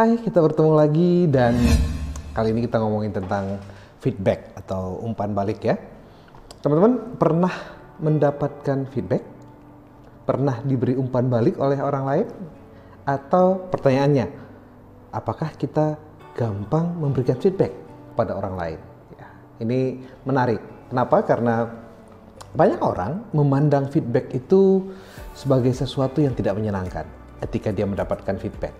Hai, kita bertemu lagi dan kali ini kita ngomongin tentang feedback atau umpan balik ya. Teman-teman pernah mendapatkan feedback? Pernah diberi umpan balik oleh orang lain? Atau pertanyaannya, apakah kita gampang memberikan feedback pada orang lain? Ya, ini menarik. Kenapa? Karena banyak orang memandang feedback itu sebagai sesuatu yang tidak menyenangkan ketika dia mendapatkan feedback.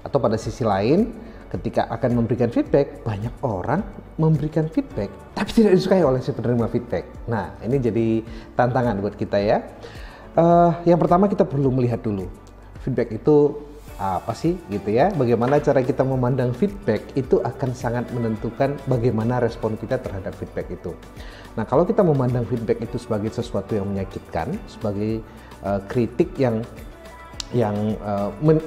Atau pada sisi lain, ketika akan memberikan feedback, banyak orang memberikan feedback tapi tidak disukai oleh si penerima feedback. Nah, ini jadi tantangan buat kita ya. Yang pertama kita perlu melihat dulu, feedback itu apa sih gitu ya. Bagaimana cara kita memandang feedback itu akan sangat menentukan bagaimana respon kita terhadap feedback itu. Nah, kalau kita memandang feedback itu sebagai sesuatu yang menyakitkan, sebagai kritik yang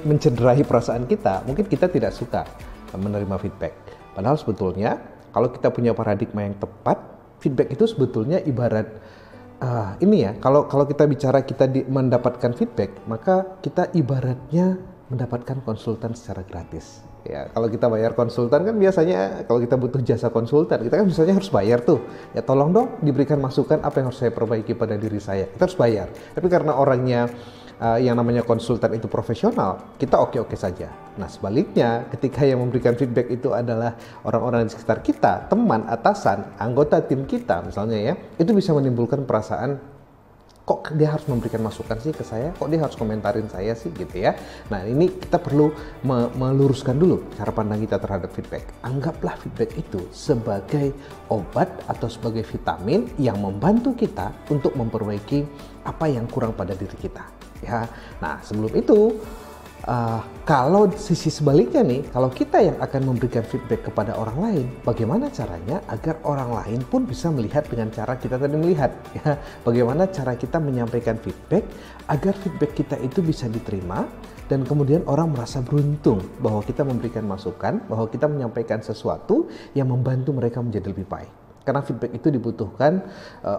mencederai perasaan kita, mungkin kita tidak suka menerima feedback. Padahal sebetulnya kalau kita punya paradigma yang tepat, feedback itu sebetulnya ibarat ini ya. Kalau kita bicara mendapatkan feedback, maka kita ibaratnya mendapatkan konsultan secara gratis. Ya, kalau kita bayar konsultan kan biasanya kalau kita butuh jasa konsultan, kita kan biasanya harus bayar tuh. Ya tolong dong diberikan masukan apa yang harus saya perbaiki pada diri saya. Kita harus bayar. Tapi karena orangnya yang namanya konsultan itu profesional, kita oke-oke saja. Nah sebaliknya, ketika yang memberikan feedback itu adalah orang-orang di sekitar kita, teman, atasan, anggota tim kita misalnya ya, itu bisa menimbulkan perasaan, kok dia harus memberikan masukan sih ke saya, kok dia harus komentarin saya sih gitu ya. Nah ini kita perlu meluruskan dulu cara pandang kita terhadap feedback. Anggaplah feedback itu sebagai obat atau sebagai vitamin yang membantu kita untuk memperbaiki apa yang kurang pada diri kita. Ya, nah sebelum itu, kalau sisi sebaliknya nih, kalau kita yang akan memberikan feedback kepada orang lain, bagaimana caranya agar orang lain pun bisa melihat dengan cara kita tadi melihat? Ya, bagaimana cara kita menyampaikan feedback agar feedback kita itu bisa diterima dan kemudian orang merasa beruntung bahwa kita memberikan masukan, bahwa kita menyampaikan sesuatu yang membantu mereka menjadi lebih baik. Karena feedback itu dibutuhkan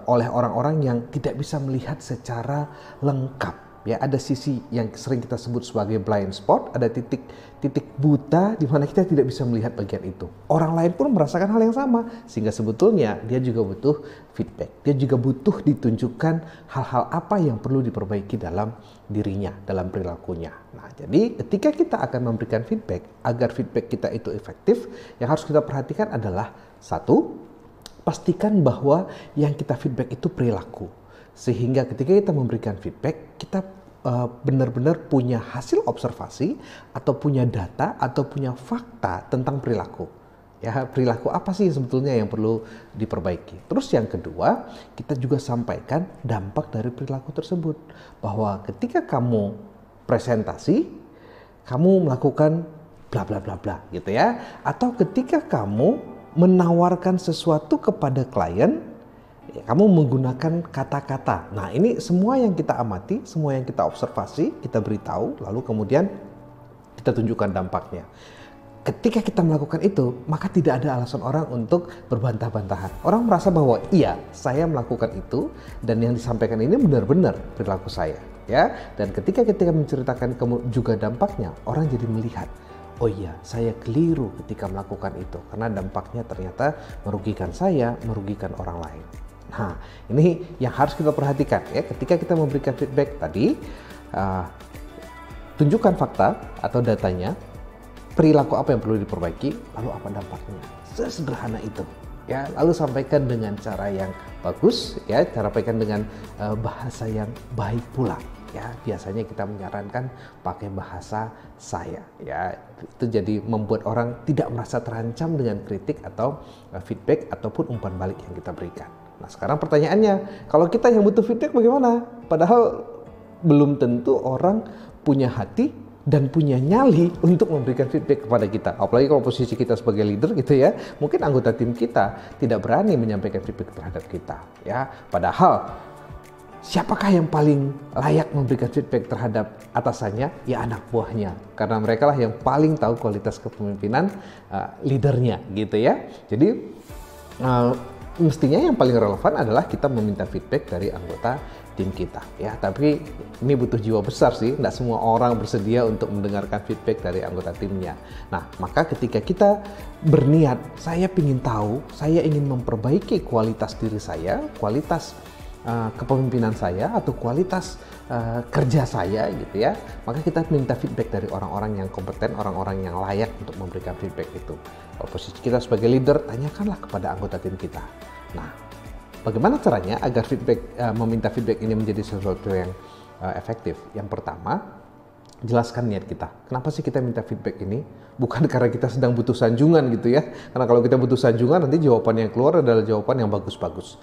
oleh orang-orang yang tidak bisa melihat secara lengkap. Ya, ada sisi yang sering kita sebut sebagai blind spot, ada titik buta di mana kita tidak bisa melihat bagian itu. Orang lain pun merasakan hal yang sama, sehingga sebetulnya dia juga butuh feedback. Dia juga butuh ditunjukkan hal-hal apa yang perlu diperbaiki dalam dirinya, dalam perilakunya. Nah, jadi ketika kita akan memberikan feedback, agar feedback kita itu efektif, yang harus kita perhatikan adalah satu, pastikan bahwa yang kita feedback itu perilaku. Sehingga ketika kita memberikan feedback, kita benar-benar punya hasil observasi atau punya data atau punya fakta tentang perilaku. Ya, perilaku apa sih sebetulnya yang perlu diperbaiki. Terus yang kedua, kita juga sampaikan dampak dari perilaku tersebut. Bahwa ketika kamu presentasi, kamu melakukan bla bla bla bla gitu ya. Atau ketika kamu menawarkan sesuatu kepada klien, kamu menggunakan kata-kata. Nah ini semua yang kita amati, semua yang kita observasi, kita beritahu, lalu kemudian kita tunjukkan dampaknya. Ketika kita melakukan itu, maka tidak ada alasan orang untuk berbantah-bantahan. Orang merasa bahwa iya, saya melakukan itu dan yang disampaikan ini benar-benar perilaku saya. Ya, dan ketika kita menceritakan juga dampaknya, orang jadi melihat, oh iya, saya keliru ketika melakukan itu karena dampaknya ternyata merugikan saya, merugikan orang lain. Nah, ini yang harus kita perhatikan ya ketika kita memberikan feedback tadi, tunjukkan fakta atau datanya, perilaku apa yang perlu diperbaiki, lalu apa dampaknya. Sesederhana itu ya, lalu sampaikan dengan cara yang bagus ya, sampaikan dengan bahasa yang baik pula. Ya, biasanya kita menyarankan pakai bahasa saya ya, itu jadi membuat orang tidak merasa terancam dengan kritik atau feedback ataupun umpan balik yang kita berikan. Nah sekarang pertanyaannya, kalau kita yang butuh feedback bagaimana? Padahal belum tentu orang punya hati dan punya nyali untuk memberikan feedback kepada kita. Apalagi kalau posisi kita sebagai leader gitu ya, mungkin anggota tim kita tidak berani menyampaikan feedback terhadap kita. Ya, padahal siapakah yang paling layak memberikan feedback terhadap atasannya? Ya anak buahnya, karena mereka lah yang paling tahu kualitas kepemimpinan leadernya gitu ya. Jadi mestinya yang paling relevan adalah kita meminta feedback dari anggota tim kita ya. Tapi ini butuh jiwa besar sih, tidak semua orang bersedia untuk mendengarkan feedback dari anggota timnya. Nah, maka ketika kita berniat, saya ingin tahu, saya ingin memperbaiki kualitas diri saya, kualitas kepemimpinan saya atau kualitas kerja saya gitu ya, maka kita minta feedback dari orang-orang yang kompeten, orang-orang yang layak untuk memberikan feedback itu. Kalau posisi kita sebagai leader, tanyakanlah kepada anggota tim kita. Nah, bagaimana caranya agar meminta feedback ini menjadi sesuatu yang efektif? Yang pertama, jelaskan niat kita. Kenapa sih kita minta feedback ini? Bukan karena kita sedang butuh sanjungan gitu ya. Karena kalau kita butuh sanjungan, nanti jawaban yang keluar adalah jawaban yang bagus-bagus.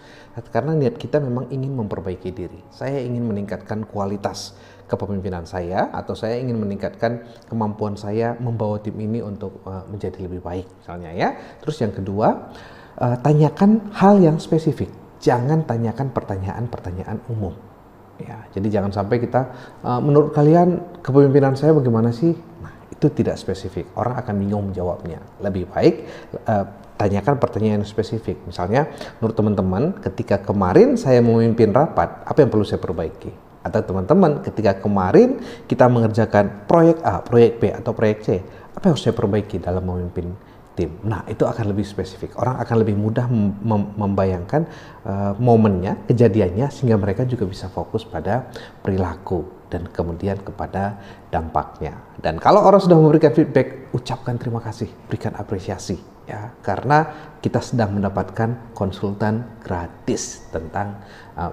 Karena niat kita memang ingin memperbaiki diri. Saya ingin meningkatkan kualitas kepemimpinan saya, atau saya ingin meningkatkan kemampuan saya membawa tim ini untuk menjadi lebih baik misalnya ya. Terus yang kedua, tanyakan hal yang spesifik. Jangan tanyakan pertanyaan-pertanyaan umum. Ya, jadi jangan sampai kita, menurut kalian kepemimpinan saya bagaimana sih? Nah, itu tidak spesifik. Orang akan bingung menjawabnya. Lebih baik tanyakan pertanyaan yang spesifik. Misalnya, menurut teman-teman, ketika kemarin saya memimpin rapat, apa yang perlu saya perbaiki? Atau teman-teman, ketika kemarin kita mengerjakan proyek A, proyek B, atau proyek C, apa yang harus saya perbaiki dalam memimpin tim? Nah, itu akan lebih spesifik. Orang akan lebih mudah membayangkan momennya, kejadiannya, sehingga mereka juga bisa fokus pada perilaku dan kemudian kepada dampaknya. Dan kalau orang sudah memberikan feedback, ucapkan terima kasih, berikan apresiasi ya, karena kita sedang mendapatkan konsultan gratis tentang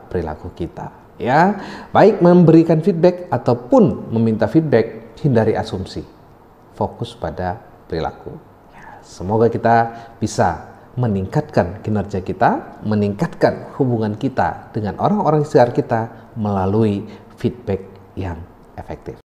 perilaku kita ya. Baik memberikan feedback ataupun meminta feedback, hindari asumsi, fokus pada perilaku. Semoga kita bisa meningkatkan kinerja kita, meningkatkan hubungan kita dengan orang-orang di sekitar kita melalui feedback yang efektif.